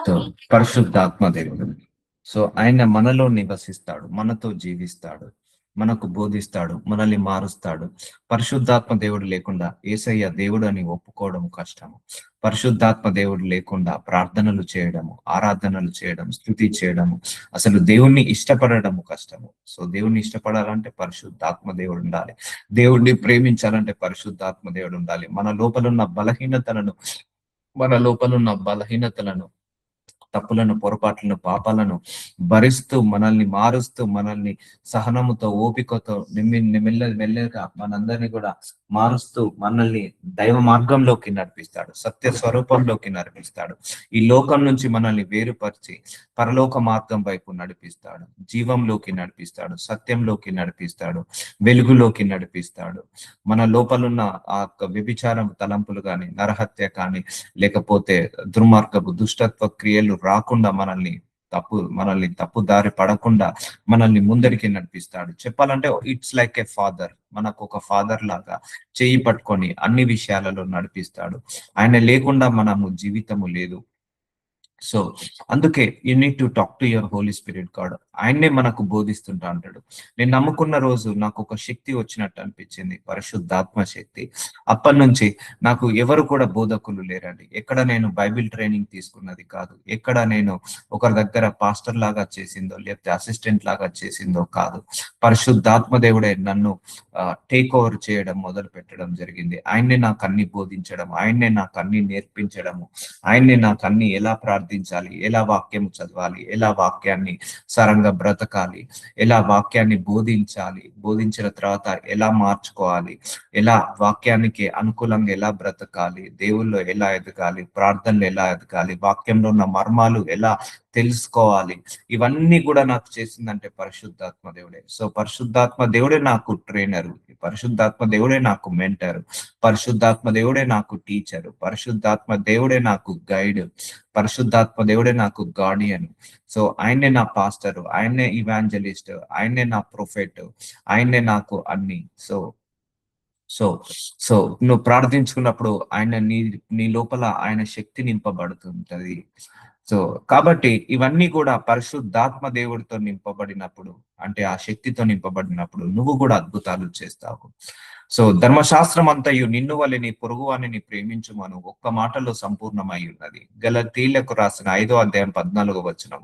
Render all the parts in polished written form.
So పరిశుద్ధాత్మ దేవుడు, so ఆయన మనలో నివసిస్తాడు, మనతో జీవిస్తాడు, మనకు బోధిస్తాడు, మనల్ని మారుస్తాడు. పరిశుద్ధాత్మ దేవుడు లేకుండా యేసయ్య దేవుడు అని ఒప్పుకోవడం కష్టము. పరిశుద్ధాత్మ దేవుడు లేకుండా ప్రార్థనలు చేయడము, ఆరాధనలు చేయడం, స్తుతి చేయడము, అసలు దేవుణ్ణి ఇష్టపడడము కష్టము. సో దేవుణ్ణి ఇష్టపడాలంటే పరిశుద్ధాత్మ దేవుడు ఉండాలి. దేవుణ్ణి ప్రేమించాలంటే పరిశుద్ధాత్మ దేవుడు ఉండాలి. మన లోపలున్న బలహీనతలను, తప్పులను, పొరపాట్లను, పాపాలను భరిస్తూ మనల్ని మారుస్తూ, మనల్ని సహనముతో, ఓపికతో మెల్లగా మనందరినీ కూడా మారుస్తూ మనల్ని దైవ మార్గంలోకి నడిపిస్తాడు, సత్య స్వరూపంలోకి నడిపిస్తాడు. ఈ లోకం నుంచి మనల్ని వేరుపరిచి పరలోక మార్గం వైపు నడిపిస్తాడు, జీవంలోకి నడిపిస్తాడు, సత్యంలోకి నడిపిస్తాడు, వెలుగులోకి నడిపిస్తాడు. మన లోపలున్న ఆ వ్యభిచారం తలంపులు కానీ, నరహత్య కానీ, లేకపోతే దుర్మార్గపు దుష్టత్వ క్రియలు రాకుండా మనల్ని తప్పు దారి పడకుండా మనల్ని ముందరికి నడిపిస్తాడు. చెప్పాలంటే ఇట్స్ లైక్ ఏ ఫాదర్, మనకు ఒక ఫాదర్ లాగా చేయి పట్టుకొని అన్ని విషయాలలో నడిపిస్తాడు. ఆయన లేకుండా మనము జీవితము లేదు. సో అందుకే you need to talk to your Holy spirit God. ఆయన్నే మనకు బోధిస్తుంటా అంటాడు. నేను నమ్ముకున్న రోజు నాకు ఒక శక్తి వచ్చినట్టు అనిపించింది, పరిశుద్ధాత్మ శక్తి. అప్పటి నుంచి నాకు ఎవరు కూడా బోధకులు లేరండి. ఎక్కడ నేను బైబిల్ ట్రైనింగ్ తీసుకున్నది కాదు, ఎక్కడ నేను ఒకరి దగ్గర పాస్టర్ లాగా చేసిందో లేకపోతే అసిస్టెంట్ లాగా చేసిందో కాదు. పరిశుద్ధాత్మ దేవుడే నన్ను టేక్ ఓవర్ చేయడం మొదలు పెట్టడం జరిగింది. ఆయన్నే నాకు అన్ని బోధించడం, ఆయన్నే నాకు అన్ని నేర్పించడము, ఆయన్నే నాకు అన్ని ఎలా ప్రార్థించాలి, ఎలా వాక్యం చదవాలి, ఎలా వాక్యాన్ని సరంగా బ్రతకాలి, ఎలా వాక్యాన్ని బోధించాలి, బోధించిన తర్వాత ఎలా మార్చుకోవాలి, ఎలా వాక్యానికి అనుకూలంగా ఎలా బ్రతకాలి, దేవుల్లో ఎలా ఎదగాలి, ప్రార్థనలు ఎలా ఎదగాలి, వాక్యంలో ఉన్న మర్మాలు ఎలా తెలుసుకోవాలి, ఇవన్నీ కూడా నాకు చేసిందంటే పరిశుద్ధాత్మ దేవుడే. సో పరిశుద్ధాత్మ దేవుడే నాకు ట్రైనరు, పరిశుద్ధాత్మ దేవుడే నాకు మెంటరు, పరిశుద్ధాత్మ దేవుడే నాకు టీచరు, పరిశుద్ధాత్మ దేవుడే నాకు గైడ్, పరిశుద్ధాత్మ దేవుడే నాకు గార్డియన్. సో ఆయన్నే నా పాస్టరు, ఆయన్నే ఇవాంజలిస్ట్, ఆయన్నే నా ప్రొఫెట్, ఆయన్నే నాకు అన్ని. సో సో సో నువ్వు ప్రార్థించుకున్నప్పుడు ఆయన నీ లోపల ఆయన శక్తి నింపబడుతుంటది. సో కాబట్టి ఇవన్నీ కూడా పరిశుద్ధాత్మ దేవుడితో నింపబడినప్పుడు, అంటే ఆ శక్తితో నింపబడినప్పుడు నువ్వు కూడా అద్భుతాలు చేస్తావు. సో ధర్మశాస్త్రం అంతయు నిన్ను వలె నీ పొరుగు వానిని ప్రేమించుమను ఒక్క మాటలో సంపూర్ణమై ఉన్నది. గలతీయులకు రాసిన 5వ అధ్యాయం 14వ వచనం.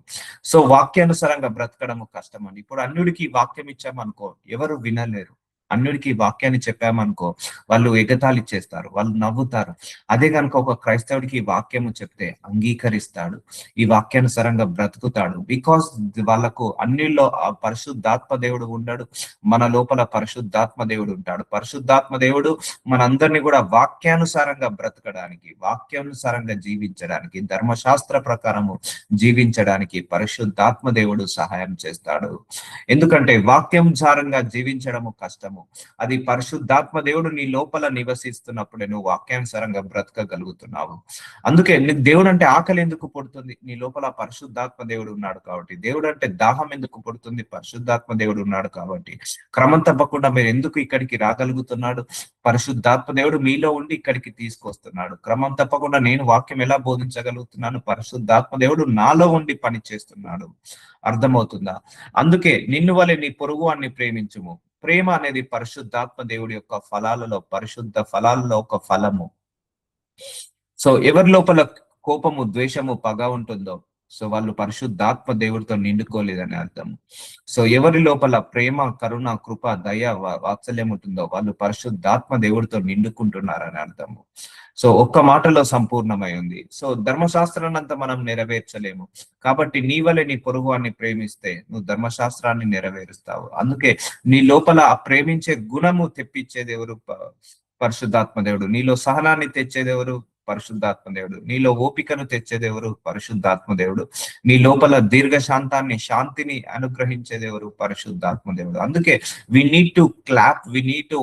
సో వాక్యానుసారంగా బ్రతకడము కష్టమని. ఇప్పుడు అన్యుడికి వాక్యం ఇచ్చామనుకో ఎవరు వినలేరు. అన్యుడికి వాక్యాన్ని చెప్పామనుకో వాళ్ళు ఎగతాళి చేస్తారు, వాళ్ళు నవ్వుతారు. అదే కనుక ఒక క్రైస్తవుడికి వాక్యము చెప్తే అంగీకరిస్తాడు, ఈ వాక్యానుసారంగా బ్రతుకుతాడు. బికాస్ వాళ్ళకు అన్నిల్లో ఆ పరిశుద్ధాత్మ దేవుడు ఉండడు, మన లోపల పరిశుద్ధాత్మ దేవుడు ఉంటాడు. పరిశుద్ధాత్మ దేవుడు మనందరినీ కూడా వాక్యానుసారంగా బ్రతకడానికి, వాక్యానుసారంగా జీవించడానికి, ధర్మశాస్త్ర ప్రకారము జీవించడానికి పరిశుద్ధాత్మ దేవుడు సహాయం చేస్తాడు. ఎందుకంటే వాక్యానుసారంగా జీవించడము కష్టము. అది పరిశుద్ధాత్మ దేవుడు నీ లోపల నివసిస్తున్నప్పుడే నువ్వు వాక్యానుసారంగా బ్రతకగలుగుతున్నావు. అందుకే నీకు దేవుడు అంటే ఆకలి ఎందుకు పుడుతుంది? నీ లోపల పరిశుద్ధాత్మ దేవుడు ఉన్నాడు కాబట్టి. దేవుడు అంటే దాహం ఎందుకు పుడుతుంది? పరిశుద్ధాత్మ దేవుడు ఉన్నాడు కాబట్టి. క్రమం తప్పకుండా మీరు ఎందుకు ఇక్కడికి రాగలుగుతున్నాడు? పరిశుద్ధాత్మ దేవుడు మీలో ఉండి ఇక్కడికి తీసుకొస్తున్నాడు. క్రమం తప్పకుండా నేను వాక్యం ఎలా బోధించగలుగుతున్నాను? పరిశుద్ధాత్మ దేవుడు నాలో ఉండి పని చేస్తున్నాడు. అర్థమవుతుందా? అందుకే నిన్ను వలె నీ పొరుగు వాణ్ణి ప్రేమించుము. ప్రేమ అనేది పరిశుద్ధాత్మ దేవుడి యొక్క ఫలాలలో, పరిశుద్ధ ఫలాలలో ఒక ఫలము. సో ఎవరి లోపల కోపము, ద్వేషము, పగ ఉంటుందో సో వాళ్ళు పరిశుద్ధాత్మ దేవుడితో నిండుకోలేదని అర్థం. సో ఎవరి లోపల ప్రేమ, కరుణ, కృప, దయ, వాత్సల్యం ఉంటుందో వాళ్ళు పరిశుద్ధాత్మ దేవుడితో నిండుకుంటున్నారని అర్థము. సో ఒక్క మాటలో సంపూర్ణమై ఉంది. సో ధర్మశాస్త్రాన్ని అంతా మనం నెరవేర్చలేము కాబట్టి నీ వలె నీ పొరుగువాన్ని ప్రేమిస్తే నువ్వు ధర్మశాస్త్రాన్ని నెరవేరుస్తావు. అందుకే నీ లోపల ఆ ప్రేమించే గుణము తెప్పించేది ఎవరు? పరిశుద్ధాత్మ దేవుడు. నీలో సహనాన్ని తెచ్చేది ఎవరు? పరిశుద్ధాత్మ దేవుడు. నీలో ఓపికను తెచ్చేది ఎవరు? పరిశుద్ధాత్మ దేవుడు. నీ లోపల దీర్ఘశాంతాన్ని, శాంతిని అనుగ్రహించేది ఎవరు? పరిశుద్ధాత్మ దేవుడు. అందుకే we need to clap, we need to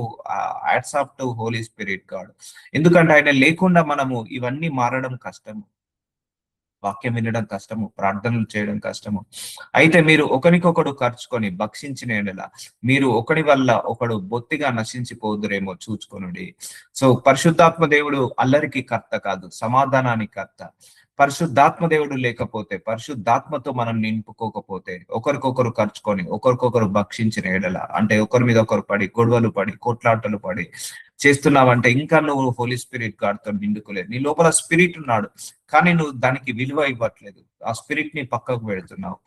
hats off to Holy spirit God. ఎందుకంటే ఆయన లేకుండా మనము ఇవన్నీ మారడం కష్టము. వాక్యం వినడం కష్టము, ప్రార్థనలు చేయడం కష్టము. అయితే మీరు ఒకరికొకడు ఖర్చుకొని భక్షించిన ఎడల మీరు ఒకడి వల్ల ఒకడు బొత్తిగా నశించిపోదురేమో చూచుకొనుడి. సో పరిశుద్ధాత్మ దేవుడు అల్లరికి కర్త కాదు, సమాధానానికి కర్త. పరిశుద్ధాత్మ దేవుడు లేకపోతే, పరిశుద్ధాత్మతో మనం నింపుకోకపోతే, ఒకరికొకరు ఖర్చుకొని ఒకరికొకరు భక్షించిన ఎడల, అంటే ఒకరి మీద ఒకరు పడి గొడవలు పడి కొట్లాటలు పడి చేస్తున్నావంటే ఇంకా నువ్వు హోలీ స్పిరిట్ గాడ్తో నిండుకోలేదు. నీ లోపల స్పిరిట్ ఉన్నాడు, కానీ నువ్వు దానికి విలువ ఇవ్వట్లేదు. ఆ స్పిరిట్ ని పక్కకు పెడుతున్నావు.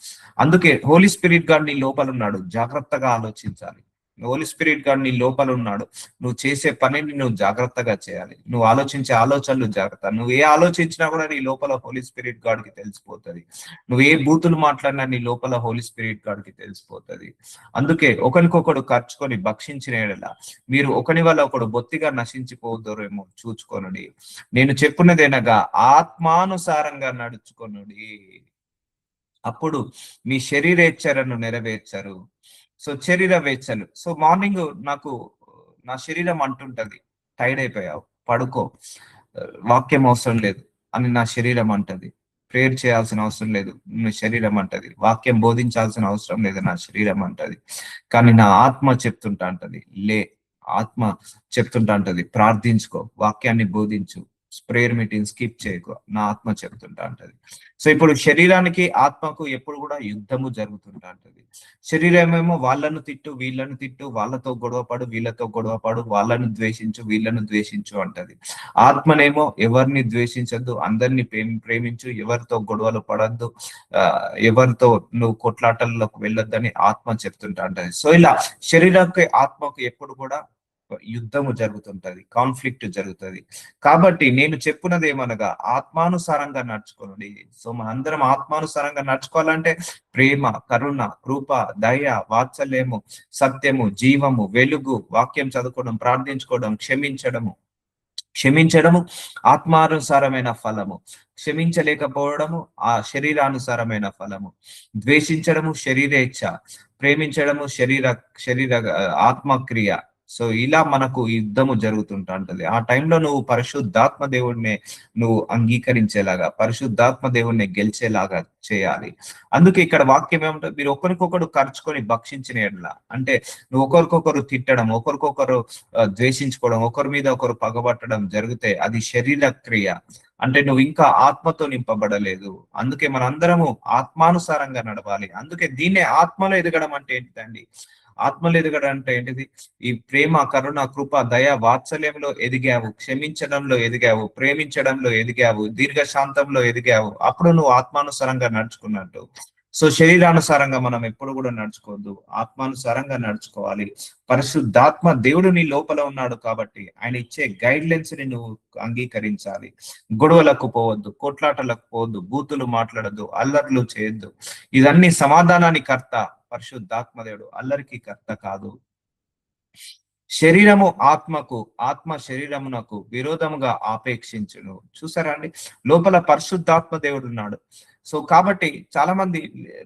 అందుకే హోలీ స్పిరిట్ గాడ్ నీ లోపల ఉన్నాడు, జాగ్రత్తగా ఆలోచించాలి. హోలీ స్పిరిట్ గాడ్ నీ లోపల ఉన్నాడు, నువ్వు చేసే పనిని నువ్వు జాగ్రత్తగా చేయాలి. నువ్వు ఆలోచించే ఆలోచనలు జాగ్రత్త. నువ్వు ఏ ఆలోచించినా కూడా నీ లోపల హోలీ స్పిరిట్ గాడ్ కి తెలిసిపోతుంది. నువ్వు ఏ బూతులు మాట్లాడినా నీ లోపల హోలీ స్పిరిట్ గాడ్ కి తెలిసిపోతుంది. అందుకే ఒకరికొకడు ఖర్చుకొని భక్షించిన యెడల మీరు ఒకని వల్ల ఒకడు బొత్తిగా నశించిపోదురేమో చూచుకొనుడి. నేను చెప్పినదేనగా ఆత్మానుసారంగా నడుచుకొనుడి, అప్పుడు మీ శరీరేచ్ఛలను నెరవేర్చరు. సో శరీర వేచ్ఛలు. సో మార్నింగ్ నాకు నా శరీరం అంటుంటది, టైర్డ్ అయిపోయావు, పడుకో, వాక్యం అవసరం లేదు అని నా శరీరం అంటది. ప్రేయర్ చేయాల్సిన అవసరం లేదు నా శరీరం అంటది. వాక్యం బోధించాల్సిన అవసరం లేదు నా శరీరం అంటది. కానీ నా ఆత్మ చెప్తుంటా అంటది, లే. ఆత్మ చెప్తుంటా అంటది, ప్రార్థించుకో, వాక్యాన్ని బోధించు, ప్రేయర్ మీటింగ్ స్కిప్ చేయకు, నా ఆత్మ చెప్తుంటా అంటది. సో ఇప్పుడు శరీరానికి ఆత్మకు ఎప్పుడు కూడా యుద్ధము జరుగుతుంటా ఉంటది. శరీరం ఏమో వాళ్ళను తిట్టు, వీళ్ళను తిట్టు, వాళ్ళతో గొడవపడు, వీళ్ళతో గొడవపడు, వాళ్ళను ద్వేషించు, వీళ్ళను ద్వేషించు అంటది. ఆత్మనేమో ఎవరిని ద్వేషించద్దు, అందరినీ ప్రేమించు, ఎవరితో గొడవలు పడద్దు, ఎవరితో నువ్వు కొట్లాటల్లోకి వెళ్ళొద్దని ఆత్మ చెప్తుంటా ఉంటది. సో ఇలా శరీరానికి ఆత్మకు ఎప్పుడు కూడా యుద్ధము జరుగుతుంటది, కాన్ఫ్లిక్ట్ జరుగుతుంది. కాబట్టి నేను చెప్పున్నది ఏమనగా ఆత్మానుసారంగా నడుచుకోండి. సో మనందరం ఆత్మానుసారంగా నడుచుకోవాలంటే ప్రేమ, కరుణ, కృప, దయ, వాత్సల్యము, సత్యము, జీవము, వెలుగు, వాక్యం చదువుకోవడం, ప్రార్థించుకోవడం, క్షమించడము ఆత్మానుసారమైన ఫలము, క్షమించలేకపోవడము ఆ శరీరానుసారమైన ఫలము, ద్వేషించడము శరీరేచ్ఛ, ప్రేమించడము శరీర ఆత్మక్రియ. సో ఇలా మనకు యుద్ధము జరుగుతుంటా ఉంటది. ఆ టైంలో నువ్వు పరిశుద్ధాత్మ దేవుడిని నువ్వు అంగీకరించేలాగా, పరిశుద్ధాత్మ దేవుడిని గెలిచేలాగా చేయాలి. అందుకే ఇక్కడ వాక్యం ఏమంటే, మీరు ఒకరికొకరు ఖర్చుకొని భక్షించిన ఎడల, అంటే నువ్వు ఒకరికొకరు తిట్టడం, ఒకరికొకరు ద్వేషించుకోవడం, ఒకరి మీద ఒకరు పగబట్టడం జరిగితే అది శరీర క్రియ. అంటే నువ్వు ఇంకా ఆత్మతో నింపబడలేదు. అందుకే మనందరము ఆత్మానుసారంగా నడవాలి. అందుకే దీన్నే ఆత్మలో ఎదగడం అంటే ఏంటిదండి? ఆత్మలో ఎదగడం అంటే ఏంటిది? ఈ ప్రేమ, కరుణ, కృప, దయ, వాత్సల్యంలో ఎదిగావు, క్షమించడంలో ఎదిగావు, ప్రేమించడంలో ఎదిగావు, దీర్ఘశాంతంలో ఎదిగావు. అప్పుడు నువ్వు ఆత్మానుసారంగా నడుచుకున్నట్టు. సో శరీరానుసారంగా మనం ఎప్పుడు కూడా నడుచుకోవద్దు, ఆత్మానుసారంగా నడుచుకోవాలి. పరిశుద్ధాత్మ దేవుడు నీ లోపల ఉన్నాడు కాబట్టి ఆయన ఇచ్చే గైడ్ లైన్స్ ని నువ్వు అంగీకరించాలి. గొడవలకు పోవద్దు, కొట్లాటలకు పోవద్దు, బూతులు మాట్లాడద్దు, అల్లర్లు చేయొద్దు. ఇదన్నీ సమాధానానికి కర్త పరిశుద్ధాత్మ దేవుడు, అల్లరికి కర్త కాదు. శరీరము ఆత్మకు, ఆత్మ శరీరమునకు విరోధముగా ఆపేక్షించును. చూసారా అండి, లోపల పరిశుద్ధాత్మ దేవుడు ఉన్నాడు. సో కాబట్టి చాలా మంది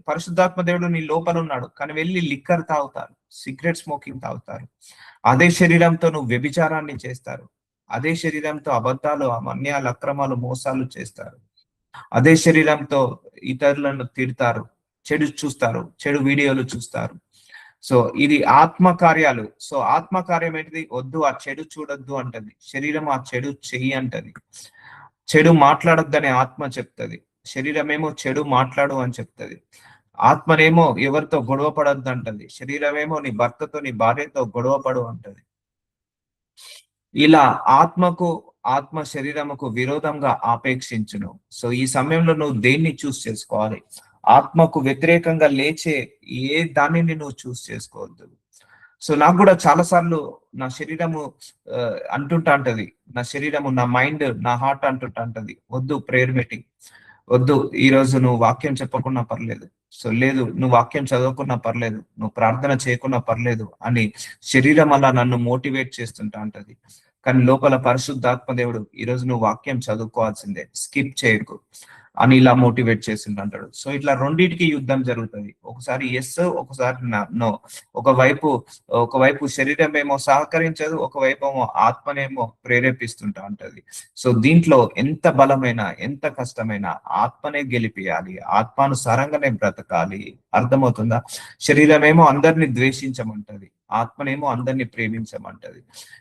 పరిశుద్ధాత్మ దేవుడు నీ లోపల ఉన్నాడు కానీ వెళ్ళి లిక్కర్ తాగుతారు, సిగరెట్ స్మోకింగ్ తాగుతారు. అదే శరీరంతో నువ్వు వ్యభిచారాన్ని చేస్తారు, అదే శరీరంతో అబద్ధాలు, అన్యాయాలు, అక్రమాలు, మోసాలు చేస్తారు. అదే శరీరంతో ఇతరులను తిడతారు, చెడు చూస్తారు, చెడు వీడియోలు చూస్తారు. సో ఇది ఆత్మ కార్యాలు. సో ఆత్మ కార్యం ఏంటిది? వద్దు, ఆ చెడు చూడొద్దు అంటది. శరీరం ఆ చెడు చెయ్యి అంటది. చెడు మాట్లాడొద్దని ఆత్మ చెప్తది, శరీరమేమో చెడు మాట్లాడు అని చెప్తది. ఆత్మనేమో ఎవరితో గొడవ పడొద్దు అంటది, శరీరమేమో నీ భర్తతో, నీ భార్యతో గొడవ పడు అంటది. ఇలా ఆత్మ శరీరముకు విరోధంగా ఆపేక్షించును. సో ఈ సమయంలో నువ్వు దేన్ని చూస్ చేసుకోవాలి? ఆత్మకు వ్యతిరేకంగా లేచే ఏ దానిని నువ్వు చూస్ చేసుకోవద్దు. సో నాకు కూడా చాలా సార్లు నా శరీరము అంటుంటా అంటది, నా శరీరము, నా మైండ్, నా హార్ట్ అంటుంటా అంటది, వద్దు ప్రేయర్ మీటింగ్, వద్దు ఈ రోజు నువ్వు వాక్యం చెప్పకున్నా పర్లేదు, సో లేదు నువ్వు వాక్యం చదవకున్నా పర్లేదు, నువ్వు ప్రార్థన చేయకున్నా పర్లేదు అని శరీరం అలా నన్ను మోటివేట్ చేస్తుంటా అంటది. కానీ లోపల పరిశుద్ధాత్మ దేవుడు ఈరోజు నువ్వు వాక్యం చదువుకోవాల్సిందే, స్కిప్ చేయకు అని ఇలా మోటివేట్ చేస్తుంటాడు. సో ఇట్లా రెండింటికి యుద్ధం జరుగుతుంది. ఒకసారి ఎస్, ఒకసారి నో. ఒకవైపు శరీరం ఏమో సహకరించదు, ఒకవైపు ఏమో ఆత్మనేమో ప్రేరేపిస్తుంటా ఉంటది. సో దీంట్లో ఎంత బలమైన, ఎంత కష్టమైన ఆత్మనే గెలిపియాలి, ఆత్మానుసారంగానే బ్రతకాలి. అర్థమవుతుందా? శరీరమేమో అందరిని ద్వేషించమంటది, ఆత్మనేమో అందరిని ప్రేమించమంటది.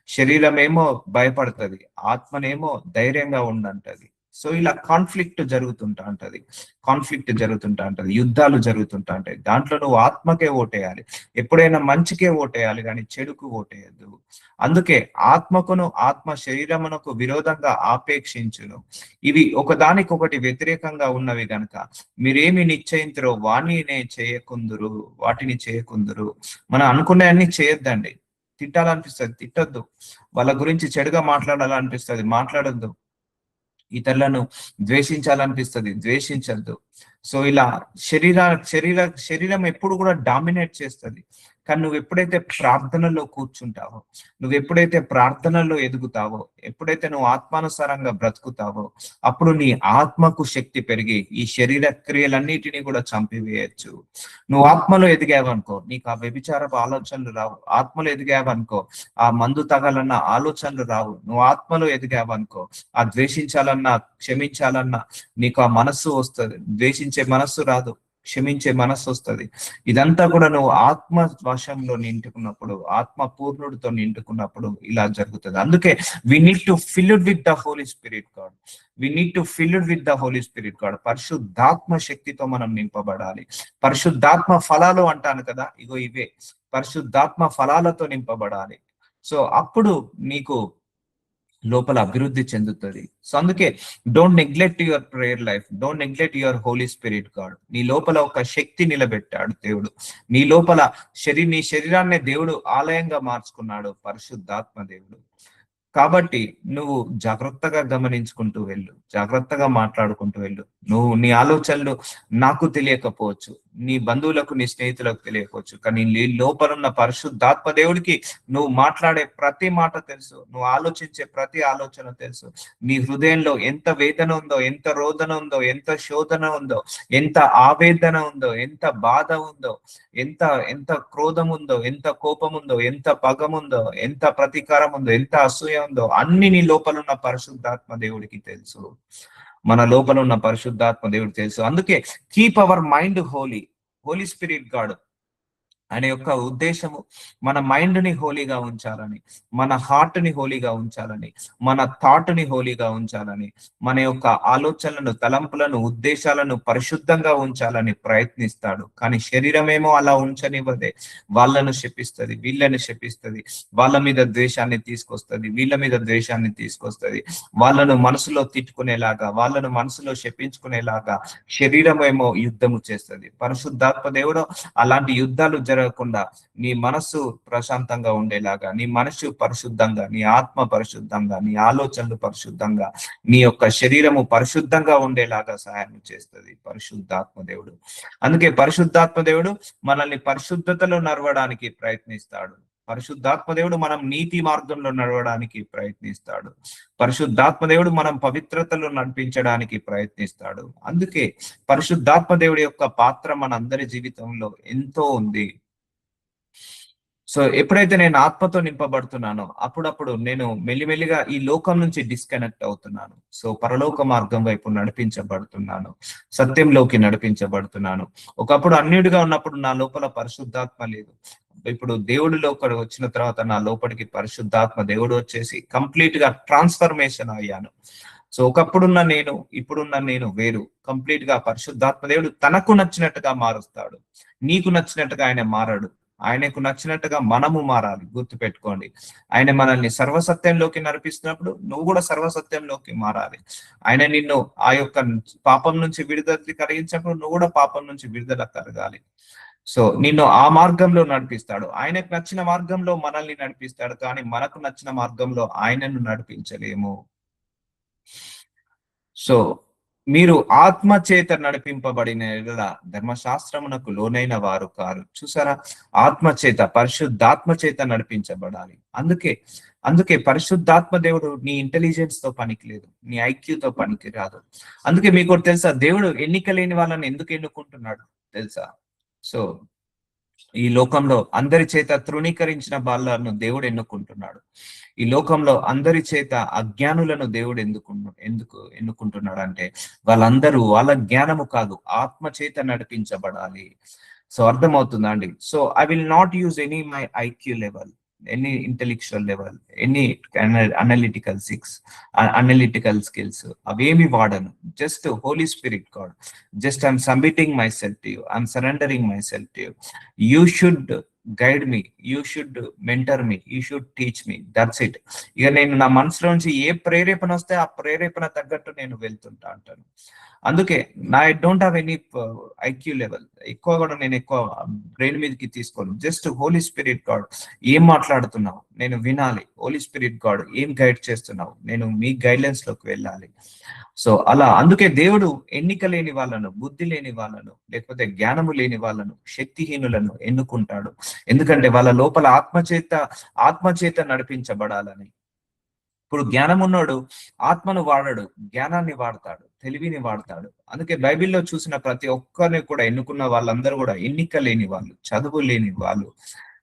శరీరమేమో భయపడుతుంది, ఆత్మనేమో ధైర్యంగా ఉండంటది. సో ఇలా కాన్ఫ్లిక్ట్ జరుగుతుంటా ఉంటది, యుద్ధాలు జరుగుతుంటా ఉంటాయి. దాంట్లో నువ్వు ఆత్మకే ఓటేయాలి. ఎప్పుడైనా మంచికే ఓటేయాలి, కానీ చెడుకు ఓటేయద్దు. అందుకే ఆత్మకును ఆత్మ శరీరమునకు విరోధంగా ఆపేక్షించును. ఇవి ఒకదానికొకటి వ్యతిరేకంగా ఉన్నవి గనుక మీరేమి నిశ్చయించరో వాటిని చేయకుందురు. మనం అనుకునే అన్ని చేయొద్దండి. తిట్టాలనిపిస్తుంది, తిట్టొద్దు. వాళ్ళ గురించి చెడుగా మాట్లాడాలనిపిస్తుంది, మాట్లాడొద్దు. ఇతరులను ద్వేషించాలనిపిస్తుంది, ద్వేషించద్దు. సో ఇలా శరీరం ఎప్పుడు కూడా డామినేట్ చేస్తుంది. కానీ నువ్వు ఎప్పుడైతే ప్రార్థనలో కూర్చుంటావో, నువ్వు ఎప్పుడైతే ప్రార్థనలో ఎదుగుతావో, ఎప్పుడైతే నువ్వు ఆత్మానుసారంగా బ్రతుకుతావో, అప్పుడు నీ ఆత్మకు శక్తి పెరిగి ఈ శరీర క్రియలన్నిటినీ కూడా చంపివేయచ్చు. నువ్వు ఆత్మలో ఎదిగావనుకో, నీకు ఆ వ్యభిచారపు ఆలోచనలు రావు. ఆత్మలో ఎదిగావనుకో, ఆ మందు తగాలన్న ఆలోచనలు రావు. నువ్వు ఆత్మలో ఎదిగావనుకో, ఆ ద్వేషించాలన్నా, క్షమించాలన్నా నీకు ఆ మనస్సు వస్తుంది. ద్వేషించే మనస్సు రాదు, క్షమించే మనస్సు వస్తుంది. ఇదంతా కూడా నువ్వు ఆత్మ వశంలో నింటుకున్నప్పుడు, ఆత్మ పూర్ణుడితో నింటుకున్నప్పుడు ఇలా జరుగుతుంది. అందుకే we need to filled with the Holi spirit God. పరిశుద్ధాత్మ శక్తితో మనం నింపబడాలి. పరిశుద్ధాత్మ ఫలాలు అంటాను కదా, ఇగో ఇవే పరిశుద్ధాత్మ ఫలాలతో నింపబడాలి. సో అప్పుడు నీకు లోపల అభివృద్ధి చెందుతుంది. సో అందుకే don't neglect your prayer life, don't neglect your Holy spirit God. నీ లోపల ఒక శక్తి నిలబెట్టాడు దేవుడు. నీ లోపల నీ శరీరాన్ని దేవుడు ఆలయంగా మార్చుకున్నాడు, పరిశుద్ధాత్మ దేవుడు. కాబట్టి నువ్వు జాగ్రత్తగా గమనించుకుంటూ వెళ్ళు, జాగ్రత్తగా మాట్లాడుకుంటూ వెళ్ళు. నీ ఆలోచనలు నాకు తెలియకపోవచ్చు, నీ బంధువులకు, నీ స్నేహితులకు తెలియకపోవచ్చు, కానీ నీ లోపల ఉన్న పరిశుద్ధాత్మ దేవుడికి నువ్వు మాట్లాడే ప్రతి మాట తెలుసు, నువ్వు ఆలోచించే ప్రతి ఆలోచన తెలుసు. నీ హృదయంలో ఎంత వేదన ఉందో, ఎంత రోదన ఉందో, ఎంత శోధన ఉందో, ఎంత ఆవేదన ఉందో, ఎంత బాధ ఉందో, ఎంత ఎంత క్రోధం ఉందో, ఎంత కోపం ఉందో, ఎంత పగముందో, ఎంత ప్రతీకారం ఉందో, ఎంత అసూయ ఉందో, అన్ని నీ లోపల ఉన్న పరిశుద్ధాత్మ దేవుడికి తెలుసు. మన లోపల ఉన్న పరిశుద్ధాత్మ దేవుడికి తెలుసు. అందుకే keep our mind Holy spirit God అనే యొక్క ఉద్దేశము మన మైండ్ ని హోలీగా ఉంచాలని, మన హార్ట్ ని హోలీగా ఉంచాలని, మన థాట్ ని హోలీగా ఉంచాలని, మన యొక్క ఆలోచనలను, తలంపులను, ఉద్దేశాలను పరిశుద్ధంగా ఉంచాలని ప్రయత్నిస్తాడు. కానీ శరీరమేమో అలా ఉంచనివ్వదే. వాళ్ళను శపిస్తుంది, వీళ్ళని శపిస్తుంది, వాళ్ళ మీద ద్వేషాన్ని తీసుకొస్తుంది, వీళ్ళ మీద ద్వేషాన్ని తీసుకొస్తుంది, వాళ్ళను మనసులో తిట్టుకునేలాగా, వాళ్ళను మనసులో శపించుకునేలాగా శరీరమేమో యుద్ధము చేస్తుంది. పరిశుద్ధాత్మ దేవుడు అలాంటి యుద్ధాలు జరగకుండా నీ మనస్సు ప్రశాంతంగా ఉండేలాగా, నీ మనస్సు పరిశుద్ధంగా, నీ ఆత్మ పరిశుద్ధంగా, నీ ఆలోచనలు పరిశుద్ధంగా, నీ యొక్క శరీరము పరిశుద్ధంగా ఉండేలాగా సహాయం చేస్తుంది పరిశుద్ధాత్మ దేవుడు. అందుకే పరిశుద్ధాత్మ దేవుడు మనల్ని పరిశుద్ధతలో నడవడానికి ప్రయత్నిస్తాడు. పరిశుద్ధాత్మ దేవుడు మనం నీతి మార్గంలో నడవడానికి ప్రయత్నిస్తాడు. పరిశుద్ధాత్మ దేవుడు మనం పవిత్రతలో నడిపించడానికి ప్రయత్నిస్తాడు. అందుకే పరిశుద్ధాత్మ దేవుడి యొక్క పాత్ర మన అందరి జీవితంలో ఎంతో ఉంది. సో ఎప్పుడైతే నేను ఆత్మతో నింపబడుతున్నానో అప్పుడప్పుడు నేను మెల్లిమెల్లిగా ఈ లోకం నుంచి డిస్కనెక్ట్ అవుతున్నాను. సో పరలోక మార్గం వైపు నడిపించబడుతున్నాను, సత్యంలోకి నడిపించబడుతున్నాను. ఒకప్పుడు అన్యుడిగా ఉన్నప్పుడు నా లోపల పరిశుద్ధాత్మ లేదు. ఇప్పుడు దేవుడిలోకి వచ్చిన తర్వాత నా లోపలికి పరిశుద్ధాత్మ దేవుడు వచ్చేసి కంప్లీట్ గా ట్రాన్స్ఫర్మేషన్ అయ్యాను. సో ఒకప్పుడున్న నేను, ఇప్పుడున్న నేను వేరు. కంప్లీట్ గా పరిశుద్ధాత్మ దేవుడు తనకు నచ్చినట్టుగా మారుస్తాడు. నీకు నచ్చినట్టుగా ఆయన మారాడు, ఆయనకు నచ్చినట్టుగా మనము మారాలి. గుర్తుపెట్టుకోండి, ఆయన మనల్ని సర్వసత్యంలోకి నడిపిస్తున్నప్పుడు నువ్వు కూడా సర్వసత్యంలోకి మారాలి. ఆయన నిన్ను ఆ యొక్క పాపం నుంచి విడుదల కలిగించినప్పుడు నువ్వు కూడా పాపం నుంచి విడుదల కలగాలి. సో నిన్ను ఆ మార్గంలో నడిపిస్తాడు. ఆయనకు నచ్చిన మార్గంలో మనల్ని నడిపిస్తాడు, కానీ మనకు నచ్చిన మార్గంలో ఆయనను నడిపించలేము. సో మీరు ఆత్మ చేత నడిపింపబడిన ధర్మశాస్త్రమునకు లోనైన వారు కారు. చూసారా, ఆత్మ చేత, పరిశుద్ధాత్మ చేత నడిపించబడాలి. అందుకే పరిశుద్ధాత్మ దేవుడు నీ ఇంటెలిజెన్స్ తో పనికి లేదు, నీ ఐక్యూతో పనికి రాదు. అందుకే మీకు తెలుసా, దేవుడు ఎన్నిక లేని వాళ్ళని ఎందుకు ఎన్నుకుంటున్నాడు తెలుసా? సో ఈ లోకంలో అందరి చేత తృణీకరించిన వాళ్ళను దేవుడు ఎన్నుకుంటున్నాడు. ఈ లోకంలో అందరి చేత అజ్ఞానులను దేవుడు ఎందుకు ఎన్నుకుంటున్నాడు అంటే, వాళ్ళందరూ వాళ్ళ జ్ఞానము కాదు, ఆత్మ చేత నడిపించబడాలి. సో అర్థమవుతుందా అండి? So I will not use any my IQ level. Any intellectual level, any analytical skills అవేమి వాడను. Just Holy spirit God, just I'm submitting myself to you, I'm surrendering myself to you. You should guide me, you should mentor me, you should teach me, that's it. ఇక నేను నా మనసులో నుంచి ఏ ప్రేరేపణ వస్తే ఆ ప్రేరేపణ తగ్గట్టు నేను వెళ్తుంటా అంటాను. అందుకే I don't have any IQ level, ఎక్కువ కూడా నేను ఎక్కువ బ్రెయిన్ మీదకి తీసుకోను. జస్ట్ హోలీ స్పిరిట్ గాడ్ ఏం మాట్లాడుతున్నావు నేను వినాలి, హోలీ స్పిరిట్ గాడ్ ఏం గైడ్ చేస్తున్నావు నేను మీ గైడ్లైన్స్ లోకి వెళ్ళాలి. సో అలా అందుకే దేవుడు ఎన్నిక లేని వాళ్ళను, బుద్ధి లేని వాళ్ళను, లేకపోతే జ్ఞానము లేని వాళ్ళను, శక్తిహీనులను ఎన్నుకుంటాడు. ఎందుకంటే వాళ్ళ లోపల ఆత్మచేత నడిపించబడాలని. ఇప్పుడు జ్ఞానం ఉన్నాడు ఆత్మను వాడడు, జ్ఞానాన్ని వాడతాడు, తెలివిని వాడతాడు. అందుకే బైబిల్లో చూసిన ప్రతి ఒక్కరిని కూడా ఎన్నుకున్న వాళ్ళందరూ కూడా ఎన్నిక లేని వాళ్ళు, చదువు లేని వాళ్ళు.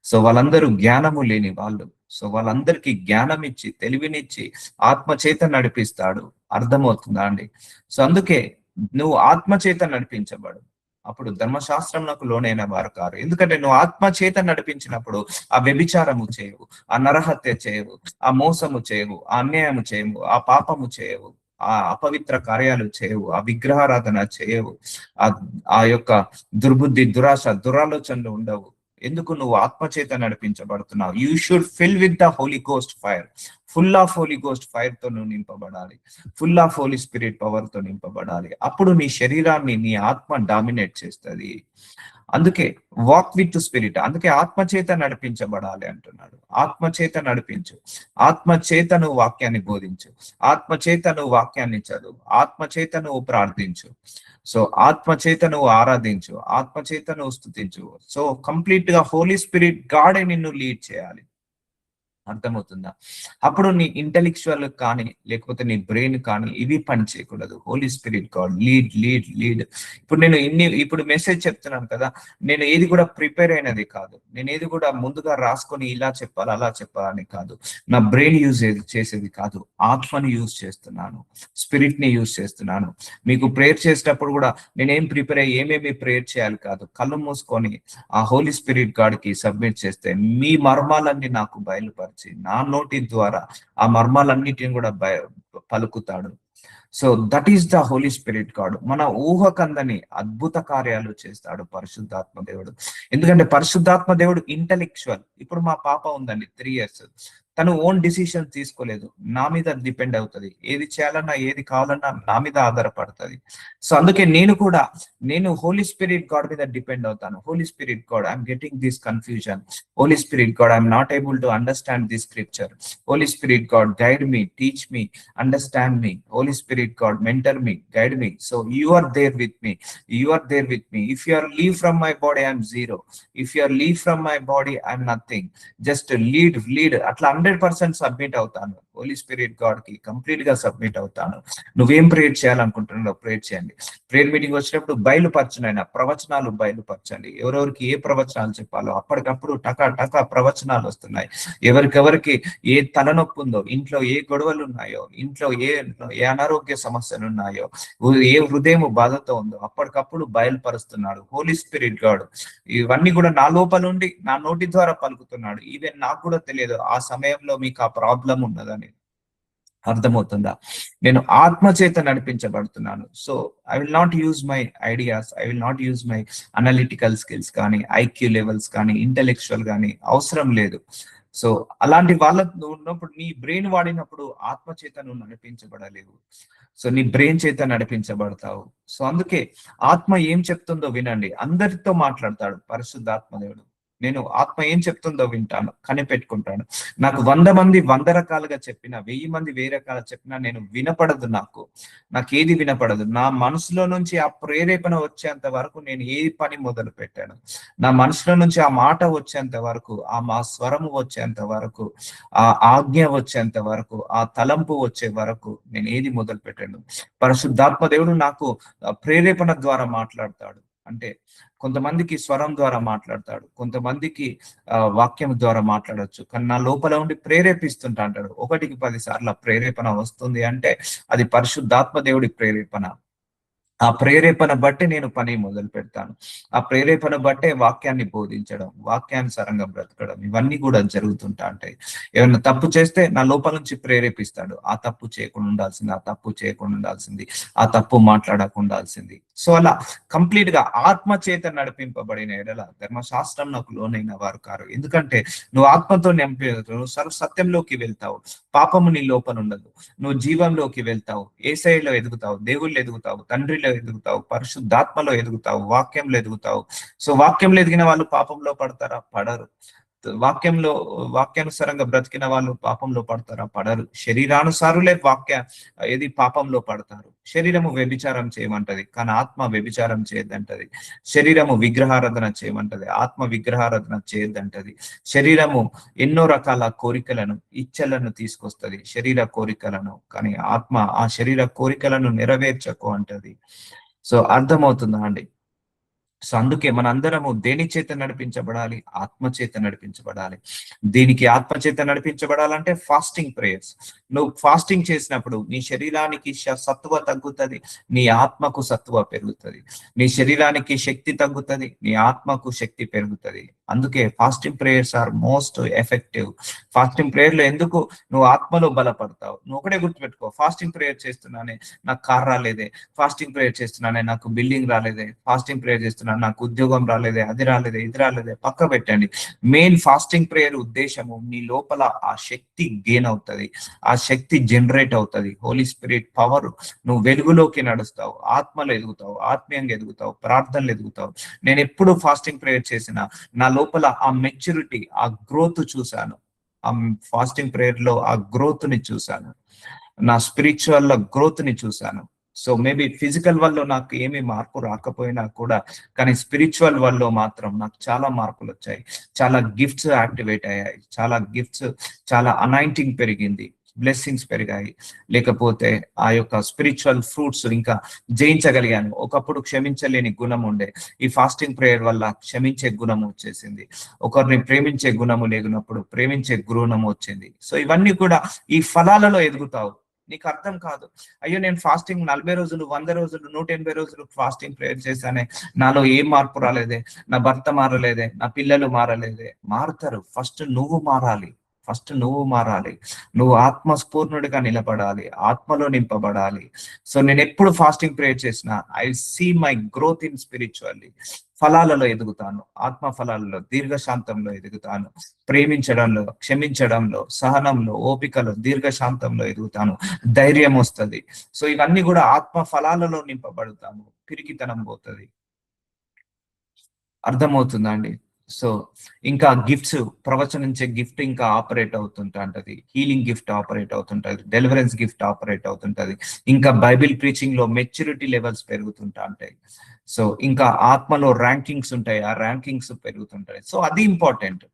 సో వాళ్ళందరూ జ్ఞానము లేని వాళ్ళు. సో వాళ్ళందరికీ జ్ఞానం ఇచ్చి, తెలివినిచ్చి, ఆత్మచేత నడిపిస్తాడు. అర్థమవుతుందా అండి? సో అందుకే నువ్వు ఆత్మచేత నడిపించబడు, అప్పుడు ధర్మశాస్త్రంకు లోనైన వారు కారు. ఎందుకంటే నువ్వు ఆత్మచేత నడిపించినప్పుడు ఆ వ్యభిచారము చేయవు, ఆ నరహత్య చేయవు, ఆ మోసము చేయవు, ఆ అన్యాయము చేయవు, ఆ పాపము చేయవు, ఆ అపవిత్ర కార్యాలు చేయవు, ఆ విగ్రహారాధన చేయవు, ఆ యొక్క దుర్బుద్ధి, దురాశ, దురాలోచనలు ఉండవు. ఎందుకు? నువ్వు ఆత్మచేత నడిపించబడుతున్నావు. You should fill with the holy ghost fire. Full of holy ghost fire తో నువ్వు నింపబడాలి, full of holy spirit power తో నింపబడాలి. అప్పుడు నీ శరీరాన్ని నీ ఆత్మ డామినేట్ చేస్తుంది. అందుకే వాక్ విత్ స్పిరిట్, అందుకే ఆత్మచేత నడిపించబడాలి అంటున్నాడు. ఆత్మచేత నడిపించు, ఆత్మచేత నువ్వు వాక్యాన్ని బోధించు, ఆత్మచేత నువ్వు వాక్యాన్ని చదువు, ఆత్మచేత నువ్వు ప్రార్థించు, సో ఆత్మచేత నువ్వు ఆరాధించు, ఆత్మచేత నువ్వు స్తుతించు. సో కంప్లీట్ గా హోలీ స్పిరిట్ గాడే నిన్ను లీడ్ చేయాలి. అర్థమవుతుందా? అప్పుడు నీ ఇంటెలెక్చువల్ కానీ లేకపోతే నీ బ్రెయిన్ కానీ ఇవి పని చేయకూడదు. Holy spirit God lead lead lead. ఇప్పుడు నేను ఇప్పుడు మెసేజ్ చెప్తున్నాను కదా, నేను ఏది కూడా ప్రిపేర్ అయినది కాదు, నేను ఏది కూడా ముందుగా రాసుకొని ఇలా చెప్పాలి అలా చెప్పాలని కాదు, నా బ్రెయిన్ యూజ్ చేసేది కాదు, ఆత్మని యూజ్ చేస్తున్నాను, స్పిరిట్ ని యూజ్ చేస్తున్నాను. మీకు ప్రేయర్ చేసేటప్పుడు కూడా నేనేం ప్రిపేర్ అయ్యి ఏమేమి ప్రేయర్ చేయాలి కాదు, కళ్ళు మూసుకొని ఆ హోలీ స్పిరిట్ గాడ్ కి సబ్మిట్ చేస్తే మీ మర్మాలన్నీ నాకు బయలుపరి నా నోటి ద్వారా ఆ మర్మాలన్నిటిని కూడా పలుకుతాడు. So that is the Holi spirit God. మన ఊహకందని అద్భుత కార్యాలు చేస్తాడు పరిశుద్ధాత్మ దేవుడు. ఎందుకంటే పరిశుద్ధాత్మ దేవుడు ఇంటెలెక్చువల్. ఇప్పుడు మా పాప ఉందండి 3 years, తను ఓన్ డిసిషన్ తీసుకోలేదు, నా మీద డిపెండ్ అవుతుంది. ఏది చేయాలన్నా ఏది కావాలన్నా నా మీద ఆధారపడుతుంది. సో అందుకే నేను హోలీ స్పిరిట్ గాడ్ మీద డిపెండ్ అవుతాను. Holy spirit God, I'm getting this confusion. Holy spirit God, I'm not able to understand this scripture. Holy spirit God, guide me, teach me, understand me. Holy spirit God, mentor me, guide me. So you are there with me, you are there with me. If you are leave from my body, I am zero. If you are leave from my body, I am nothing. Just lead అట్లా 100% submit అవుతాను Holy spirit God కి, complete గా submit అవుతాను. నువ్వేం prayer చేయాలనుకుంటున్నావు prayer చేయండి. Prayer meeting వచ్చినప్పుడు బయలుపరచనైనా ప్రవచనాలు బయలుపరచండి. ఎవరెవరికి ఏ ప్రవచనాలు చెప్పాలో అప్పటికప్పుడు టకా ప్రవచనాలు వస్తున్నాయి. ఎవరికెవరికి ఏ తలనొప్పి ఉందో, ఇంట్లో ఏ గొడవలు ఉన్నాయో, ఇంట్లో ఏ అనారోగ్య సమస్యలు ఉన్నాయో, ఏ హృదయం బాధతో ఉందో అప్పటికప్పుడు బయలుపరుస్తున్నాడు హోలీ స్పిరిట్ గాడ్. ఇవన్నీ కూడా నా లోపల ఉండి నా నోటి ద్వారా పలుకుతున్నాడు. ఈవెన్ నాకు కూడా తెలియదు ఆ సమయంలో మీకు ఆ ప్రాబ్లం ఉన్నదని. అర్థమవుతుందా? నేను ఆత్మచేత నడిపించబడుతున్నాను. So I will not use my ideas, I will not use my analytical skills కానీ, ఐక్యూ లెవెల్స్ కానీ, ఇంటెలెక్చువల్ కానీ అవసరం లేదు. సో అలాంటి వాళ్ళ ఉన్నప్పుడు నీ బ్రెయిన్ వాడినప్పుడు ఆత్మచేత నువ్వు నడిపించబడలేవు. సో నీ బ్రెయిన్ చేత నడిపించబడతావు. సో అందుకే ఆత్మ ఏం చెప్తుందో వినండి. అందరితో మాట్లాడతాడు పరిశుద్ధాత్మ దేవుడు. నేను ఆత్మ ఏం చెప్తుందో వింటాను, కనిపెట్టుకుంటాను. నాకు 100 మంది 100 రకాలుగా చెప్పినా, 1000 మంది 1000 రకాలు చెప్పినా నేను వినపడదు. నాకేది వినపడదు. నా మనసులో నుంచి ఆ ప్రేరేపణ వచ్చేంత వరకు నేను ఏ పని మొదలు పెట్టాను, నా మనసులో నుంచి ఆ మాట వచ్చేంత వరకు, మా స్వరము వచ్చేంత వరకు, ఆ ఆజ్ఞ వచ్చేంత వరకు, ఆ తలంపు వచ్చే వరకు నేను ఏది మొదలు పెట్టాను. పరిశుద్ధాత్మ దేవుడు నాకు ప్రేరేపణ ద్వారా మాట్లాడతాడు. అంటే కొంతమందికి స్వరం ద్వారా మాట్లాడతాడు, కొంతమందికి వాక్యం ద్వారా మాట్లాడొచ్చు. కానీ నా లోపల ఉండి ప్రేరేపిస్తుంటా అంటాడు. 1కి 10 సార్లు ప్రేరేపణ వస్తుంది అంటే అది పరిశుద్ధాత్మ దేవుడి ప్రేరేపణ. ఆ ప్రేరేపణ బట్టి నేను పని మొదలు పెడతాను. ఆ ప్రేరేపణ బట్టే వాక్యాన్ని బోధించడం, వాక్యానుసారంగా బ్రతకడం ఇవన్నీ కూడా జరుగుతుంటా ఉంటాయి. ఏమన్నా తప్పు చేస్తే నా లోపల నుంచి ప్రేరేపిస్తాడు. ఆ తప్పు చేయకుండా ఉండాల్సింది, ఆ తప్పు చేయకుండా ఉండాల్సింది, ఆ తప్పు మాట్లాడకుండా ఉండాల్సింది. సో అలా కంప్లీట్ గా ఆత్మ చేత నడిపింపబడిన ఎడల ధర్మశాస్త్రం నాకు లోనైన వారు కారు. ఎందుకంటే నువ్వు ఆత్మతో నింపి నువ్వు సర్వ సత్యంలోకి వెళ్తావు. పాపము నీ లోపల ఉండదు. నువ్వు జీవంలోకి వెళ్తావు, ఏసైలో ఎదుగుతావు, దేవుళ్ళు ఎదుగుతావు, తండ్రిలో ఎదుగుతావు, పరిశుద్ధాత్మలో ఎదుగుతావు, వాక్యంలో ఎదుగుతావు. సో వాక్యంలో ఎదిగిన వాళ్ళు పాపంలో పడతారా? పడరు. వాక్యంలో వాక్యానుసారంగా బ్రతికిన వాళ్ళు పాపంలో పడతారా? పడరు. శరీరానుసారులే ఏది పాపంలో పడతారు. శరీరము వ్యభిచారం చేయమంటది, కానీ ఆత్మ వ్యభిచారం చేయొద్దంటది. శరీరము విగ్రహారాధన చేయమంటది, ఆత్మ విగ్రహారాధన చేయొద్దంటది. శరీరము ఎన్నో రకాల కోరికలను, ఇచ్చలను తీసుకొస్తది, శరీర కోరికలను. కానీ ఆత్మ ఆ శరీర కోరికలను నెరవేర్చకు అంటది. సో అర్థమవుతుందా అండి? సో అందుకే మనందరము దేని చేత నడిపించబడాలి? ఆత్మ చేత నడిపించబడాలి. దీనికి ఆత్మ చేత నడిపించబడాలంటే ఫాస్టింగ్ ప్రేయర్స్. నువ్వు ఫాస్టింగ్ చేసినప్పుడు నీ శరీరానికి సత్తువ తగ్గుతుంది, నీ ఆత్మకు సత్తువ పెరుగుతుంది. నీ శరీరానికి శక్తి తగ్గుతుంది, నీ ఆత్మకు శక్తి పెరుగుతుంది. అందుకే fasting prayers are most effective. Fasting prayer లో ఎందుకు నువ్వు ఆత్మలో బలపడతావు. నువ్వు ఒకటే గుర్తుపెట్టుకో, ఫాస్టింగ్ ప్రేయర్ చేస్తున్నానే నాకు కార్ రాలేదే, ఫాస్టింగ్ ప్రేయర్ చేస్తున్నానే నాకు బిల్డింగ్ రాలేదే, ఫాస్టింగ్ ప్రేయర్ చేస్తున్నాను నాకు ఉద్యోగం రాలేదే, అది రాలేదే, ఇది రాలేదే, పక్క పెట్టండి. మెయిన్ ఫాస్టింగ్ ప్రేయర్ ఉద్దేశము నీ లోపల ఆ శక్తి గెయిన్ అవుతుంది, ఆ శక్తి జనరేట్ అవుతుంది. హోలీ స్పిరిట్ పవర్, నువ్వు వెలుగులోకి నడుస్తావు, ఆత్మలో ఎదుగుతావు, ఆత్మీయంగా ఎదుగుతావు, ప్రార్థనలు ఎదుగుతావు. నేను ఎప్పుడు ఫాస్టింగ్ ప్రేయర్ చేసిన నా లోపల ఆ మెచ్యూరిటీ, ఆ గ్రోత్ చూశాను. ఆ ఫాస్టింగ్ ప్రేయర్ లో ఆ గ్రోత్ ని చూశాను, నా స్పిరిచువల్ గ్రోత్ ని చూశాను. సో మేబీ ఫిజికల్ వల్ల నాకు ఏమీ మార్పు రాకపోయినా కూడా, కానీ స్పిరిచువల్ వల్ల మాత్రం నాకు చాలా మార్పులు వచ్చాయి. చాలా గిఫ్ట్స్ యాక్టివేట్ అయ్యాయి, చాలా గిఫ్ట్స్, చాలా అనాయింటింగ్ పెరిగింది, బ్లెస్సింగ్స్ పెరిగాయి. లేకపోతే ఆ యొక్క స్పిరిచువల్ ఫ్రూట్స్ ఇంకా జయించగలిగాను. ఒకప్పుడు క్షమించలేని గుణం ఉండే, ఈ ఫాస్టింగ్ ప్రేయర్ వల్ల క్షమించే గుణం వచ్చేసింది. ఒకరిని ప్రేమించే గుణము లేనప్పుడు ప్రేమించే గుణం వచ్చింది. సో ఇవన్నీ కూడా ఈ ఫలాలలో ఎదుగుతావు. నీకు అర్థం కాదు, అయ్యో నేను ఫాస్టింగ్ 40 రోజులు, 100 రోజులు, 180 రోజులు ఫాస్టింగ్ ప్రేయర్ చేశానే, నాలో ఏం మార్పు రాలేదే, నా భర్త మారలేదే, నా పిల్లలు మారలేదే. మారుతారు. ఫస్ట్ నువ్వు మారాలి, ఫస్ట్ నువ్వు మారాలి. నువ్వు ఆత్మస్ఫూర్ణుడిగా నిలబడాలి, ఆత్మలో నింపబడాలి. సో నేను ఎప్పుడు ఫాస్టింగ్ ప్రేయర్ చేసినా I see my growth in spiritually. ఫలాలలో ఎదుగుతాను, ఆత్మ ఫలాలలో, దీర్ఘశాంతంలో ఎదుగుతాను, ప్రేమించడంలో, క్షమించడంలో, సహనంలో, ఓపికలో, దీర్ఘశాంతంలో ఎదుగుతాను, ధైర్యం వస్తుంది. సో ఇవన్నీ కూడా ఆత్మ ఫలాలలో నింపబడతాము, పిరికితనం పోతుంది. అర్థమవుతుందా అండి? సో ఇంకా గిఫ్ట్స్, ప్రవచనించే గిఫ్ట్ ఇంకా ఆపరేట్ అవుతుంటా ఉంటది, హీలింగ్ గిఫ్ట్ ఆపరేట్ అవుతుంటది, డెలివరెన్స్ గిఫ్ట్ ఆపరేట్ అవుతుంటది, ఇంకా బైబిల్ ప్రీచింగ్ లో మెచ్యూరిటీ లెవెల్స్ పెరుగుతుంటా ఉంటాయి. సో ఇంకా ఆత్మలో ర్యాంకింగ్స్ ఉంటాయి, ఆ ర్యాంకింగ్స్ పెరుగుతుంటాయి. సో అది ఇంపార్టెంట్.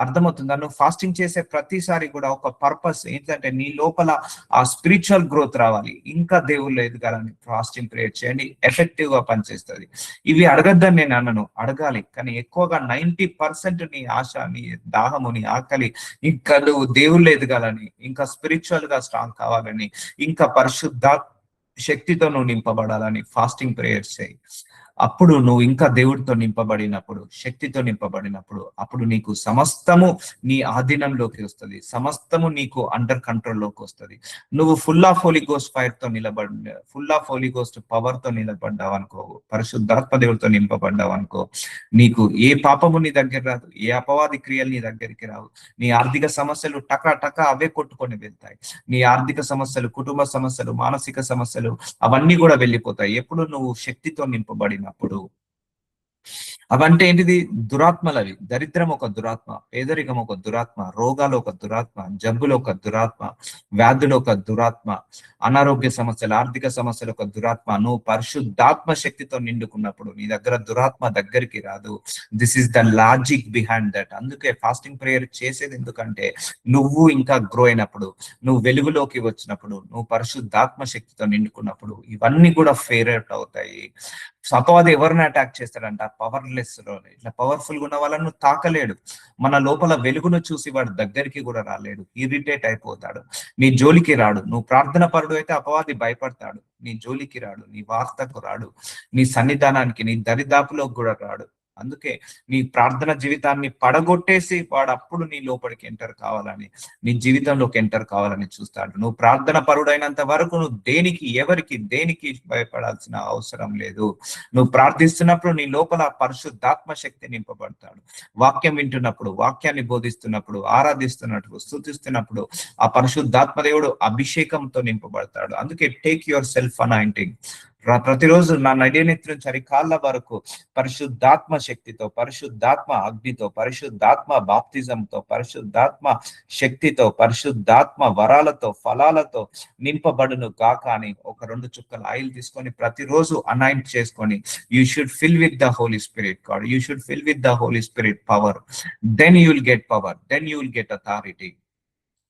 అర్థమవుతుందా? నువ్వు ఫాస్టింగ్ చేసే ప్రతిసారి కూడా ఒక పర్పస్ ఏంటంటే నీ లోపల ఆ స్పిరిచువల్ గ్రోత్ రావాలి, ఇంకా దేవుళ్ళు ఎదగాలని ఫాస్టింగ్ ప్రేయర్ చేయండి, ఎఫెక్టివ్ గా పనిచేస్తుంది. ఇవి అడగద్దని నేను అన్నను, అడగాలి. కానీ ఎక్కువగా 90% నీ ఆశ, నీ దాహము, నీ ఆకలి ఇంకా నువ్వు దేవుళ్ళు ఎదగాలని, ఇంకా స్పిరిచువల్ గా స్ట్రాంగ్ కావాలని, ఇంకా పరిశుద్ధ శక్తితో నువ్వు నింపబడాలని ఫాస్టింగ్ ప్రేయర్స్ చేయి. అప్పుడు నువ్వు ఇంకా దేవుడితో నింపబడినప్పుడు, శక్తితో నింపబడినప్పుడు, అప్పుడు నీకు సమస్తము నీ ఆధీనంలోకి వస్తుంది, సమస్తము నీకు అండర్ కంట్రోల్ లోకి వస్తుంది. నువ్వు full of holy ghost fire తో full of holy ghost power తో నిలబడ్డావు అనుకో, పరిశుద్ధాత్మ దేవుడితో నింపబడ్డావు అనుకో, నీకు ఏ పాపము నీ దగ్గర రాదు, ఏ అపవాది క్రియలు నీ దగ్గరికి రావు. నీ ఆర్థిక సమస్యలు టకా టకా అవే కొట్టుకొని వెళ్తాయి. నీ ఆర్థిక సమస్యలు, కుటుంబ సమస్యలు, మానసిక సమస్యలు అవన్నీ కూడా వెళ్ళిపోతాయి ఎప్పుడు నువ్వు శక్తితో నింపబడినప్పుడు. అవంటే ఏంటిది? దురాత్మలు అవి. దరిద్రం ఒక దురాత్మ, పేదరికం ఒక దురాత్మ, రోగాలు ఒక దురాత్మ, జబ్బులు ఒక దురాత్మ, వ్యాధులు ఒక దురాత్మ, అనారోగ్య సమస్యలు, ఆర్థిక సమస్యలు ఒక దురాత్మ. నువ్వు పరిశుద్ధాత్మ శక్తితో నిండుకున్నప్పుడు నీ దగ్గర దురాత్మ దగ్గరికి రాదు. This is the logic behind that. అందుకే ఫాస్టింగ్ ప్రేయర్ చేసేది ఎందుకంటే నువ్వు ఇంకా గ్రో అయినప్పుడు, నువ్వు వెలుగులోకి వచ్చినప్పుడు, నువ్వు పరిశుద్ధాత్మ శక్తితో నిండుకున్నప్పుడు ఇవన్నీ కూడా ఫేర్ అవుట్ అవుతాయి. సో అపవాది ఎవరిని అటాక్ చేస్తాడంట? పవర్లెస్ లో, ఇట్లా పవర్ఫుల్ గా ఉన్న వాళ్ళను తాకలేడు. మన లోపల వెలుగును చూసి వాడు దగ్గరికి కూడా రాలేడు, ఇరిటేట్ అయిపోతాడు, నీ జోలికి రాడు. నువ్వు ప్రార్థన పరుడు అయితే అపవాది భయపడతాడు, నీ జోలికి రాడు, నీ వార్తకు రాడు, నీ సన్నిధానానికి, నీ దరిదాపులోకి కూడా రాడు. అందుకే నీ ప్రార్థన జీవితాన్ని పడగొట్టేసి వాడు అప్పుడు నీ లోపలికి ఎంటర్ కావాలని, నీ జీవితంలోకి ఎంటర్ కావాలని చూస్తాడు. నువ్వు ప్రార్థన పరుడైనంత వరకు నువ్వు దేనికి భయపడాల్సిన అవసరం లేదు. నువ్వు ప్రార్థిస్తున్నప్పుడు నీ లోపల పరిశుద్ధాత్మ శక్తి నింపబడతాడు. వాక్యం వింటున్నప్పుడు, వాక్యాన్ని బోధిస్తున్నప్పుడు, ఆరాధిస్తున్నప్పుడు, స్తుతిస్తున్నప్పుడు ఆ పరిశుద్ధాత్మ దేవుడు అభిషేకంతో నింపబడతాడు. అందుకే టేక్ యువర్ సెల్ఫ్ అనాయింటింగ్. ప్రతిరోజు నా నడినెత్తి నుంచి అరికాళ్ళ వరకు పరిశుద్ధాత్మ శక్తితో, పరిశుద్ధాత్మ అగ్నితో, పరిశుద్ధాత్మ బాప్తిజంతో, పరిశుద్ధాత్మ శక్తితో, పరిశుద్ధాత్మ వరాలతో, ఫలాలతో నింపబడును గాక అని ఒక 2 చుక్కల ఆయిల్ తీసుకొని ప్రతిరోజు అనాయింట్ చేసుకొని, you should fill with the Holi spirit God, you should fill with the Holi spirit power. Then you will get power, then you will get authority.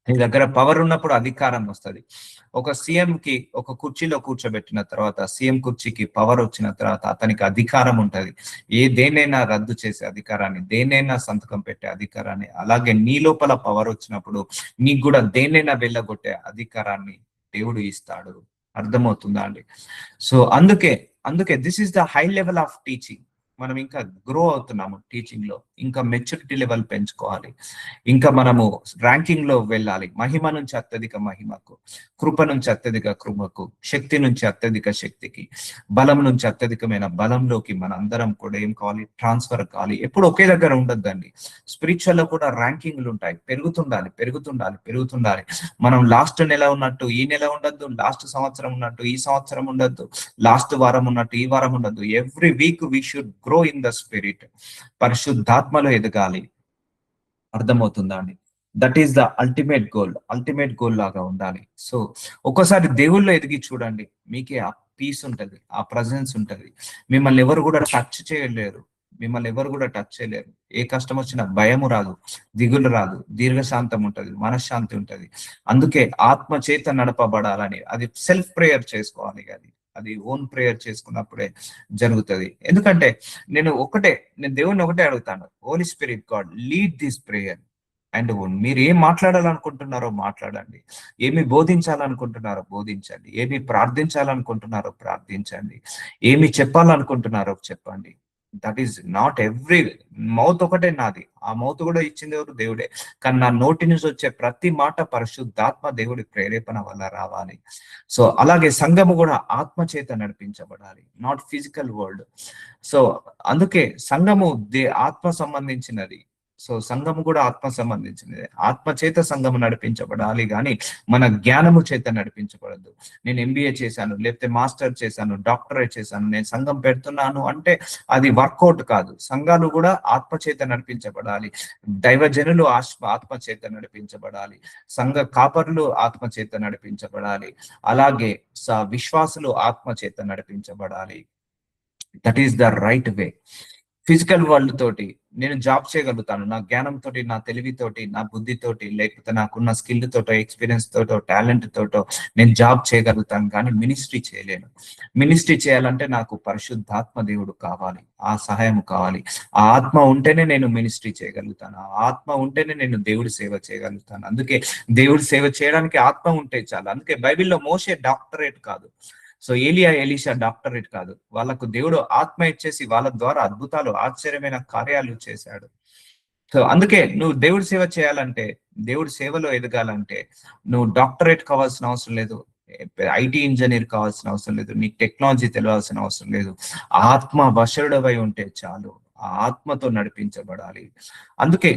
నీ దగ్గర పవర్ ఉన్నప్పుడు అధికారం వస్తుంది. ఒక సీఎం కి ఒక కుర్చీలో కూర్చోబెట్టిన తర్వాత, సీఎం కుర్చీకి పవర్ వచ్చిన తర్వాత అతనికి అధికారం ఉంటది, దేన్నైనా రద్దు చేసే అధికారాన్ని, దేన్నైనా సంతకం పెట్టే అధికారాన్ని. అలాగే నీ లోపల పవర్ వచ్చినప్పుడు నీకు కూడా దేన్నైనా వెళ్ళగొట్టే అధికారాన్ని దేవుడు ఇస్తాడు. అర్థమవుతుందా అండి? సో అందుకే this is the high level of teaching. మనం ఇంకా గ్రో అవుతున్నాము టీచింగ్ లో, ఇంకా మెచ్యూరిటీ లెవెల్ పెంచుకోవాలి, ఇంకా మనము ర్యాంకింగ్ లో వెళ్ళాలి. మహిమ నుంచి అత్యధిక మహిమకు, కృప నుంచి అత్యధిక కృపకు, శక్తి నుంచి అత్యధిక శక్తికి, బలం నుంచి అత్యధికమైన బలంలోకి మన అందరం కూడా ఏం కావాలి? ట్రాన్స్ఫర్ కావాలి. ఎప్పుడు ఒకే దగ్గర ఉండొద్దండి. స్పిరిచువల్ లో కూడా ర్యాంకింగ్లు ఉంటాయి, పెరుగుతుండాలి. మనం లాస్ట్ నెల ఉన్నట్టు ఈ నెల ఉండద్దు, లాస్ట్ సంవత్సరం ఉన్నట్టు ఈ సంవత్సరం ఉండద్దు, లాస్ట్ వారం ఉన్నట్టు ఈ వారం ఉండద్దు. Every week we should grow in the spirit. పరిశుద్ధాత్మలో ఎదగాలి. అర్థమవుతుందా అండి? That is the ultimate goal లాగా ఉండాలి. సో ఒక్కోసారి దేవుళ్ళో ఎదిగి చూడండి, మీకే ఆ పీస్ ఉంటది, ఆ ప్రజెన్స్ ఉంటది. మిమ్మల్ని ఎవరు కూడా టచ్ చేయలేరు, ఏ కష్టం వచ్చినా భయము రాదు, దిగులు రాదు, దీర్ఘశాంతం ఉంటది, మనశ్శాంతి ఉంటది. అందుకే ఆత్మ చేత నడపబడాలని, అది సెల్ఫ్ ప్రేయర్ చేసుకోవాలి. అది ఓన్ ప్రేయర్ చేసుకున్నప్పుడే జరుగుతుంది. ఎందుకంటే నేను దేవుణ్ణి ఒకటే అడుగుతాను, Holy spirit God lead this prayer. And మీరు ఏం మాట్లాడాలనుకుంటున్నారో మాట్లాడండి, ఏమి బోధించాలనుకుంటున్నారో బోధించండి, ఏమి ప్రార్థించాలనుకుంటున్నారో ప్రార్థించండి, ఏమి చెప్పాలనుకుంటున్నారో చెప్పండి. That is not every mouth ఒకటే నాది, ఆ మౌత్ కూడా ఇచ్చింది ఎవరు? దేవుడే. కానీ నా నోటి నుంచి వచ్చే ప్రతి మాట పరిశుద్ధాత్మ దేవుడి ప్రేరేపణ వల్ల రావాలి. సో అలాగే సంఘము కూడా ఆత్మ చేత నడిపించబడాలి, నాట్ ఫిజికల్ వరల్డ్. సో అందుకే సంఘము ఆత్మ సంబంధించినది. సో సంఘము కూడా ఆత్మ సంబంధించినది. ఆత్మ చేత సంఘము నడిపించబడాలి, కానీ మన జ్ఞానము చేత నడిపించబడదు. నేను MBA చేశాను, లేకపోతే మాస్టర్ చేశాను, డాక్టరేట్ చేశాను, నేను సంఘం పెడుతున్నాను అంటే అది వర్కౌట్ కాదు. సంఘాలు కూడా ఆత్మ చేత నడిపించబడాలి, దైవజనులు ఆత్మ చేత నడిపించబడాలి, సంఘ కాపరులు ఆత్మ చేత నడిపించబడాలి, అలాగే విశ్వాసులు ఆత్మ చేత నడిపించబడాలి. That is the right way. Physical world తోటి నేను జాబ్ చేయగలుగుతాను, నా జ్ఞానంతో, నా తెలివితోటి, నా బుద్ధితోటి, లేకపోతే నాకున్న స్కిల్ తోటో, ఎక్స్పీరియన్స్ తోటో, టాలెంట్ తోటో నేను జాబ్ చేయగలుగుతాను, కానీ మినిస్ట్రీ చేయలేను. మినిస్ట్రీ చేయాలంటే నాకు పరిశుద్ధాత్మ దేవుడు కావాలి, ఆ సహాయం కావాలి. ఆ ఆత్మ ఉంటేనే నేను మినిస్ట్రీ చేయగలుగుతాను, ఆ ఆత్మ ఉంటేనే నేను దేవుడి సేవ చేయగలుగుతాను. అందుకే దేవుడి సేవ చేయడానికి ఆత్మ ఉంటే చాలు. అందుకే బైబిల్లో మోషే డాక్టరేట్ కాదు, సో ఎలీషా డాక్టరేట్ కాదు, వాళ్ళకు దేవుడు ఆత్మ ఇచ్చేసి వాళ్ళ ద్వారా అద్భుతాలు, ఆశ్చర్యమైన కార్యాలు చేశాడు. సో అందుకే నువ్వు దేవుడి సేవ చేయాలంటే, దేవుడి సేవలో ఎదగాలంటే నువ్వు డాక్టరేట్ కావాల్సిన అవసరం లేదు, IT ఇంజనీర్ కావాల్సిన అవసరం లేదు, నీకు టెక్నాలజీ తెలియాల్సిన అవసరం లేదు. ఆత్మ వశుడవై ఉంటే చాలు, ఆ ఆత్మతో నడిపించబడాలి. అందుకే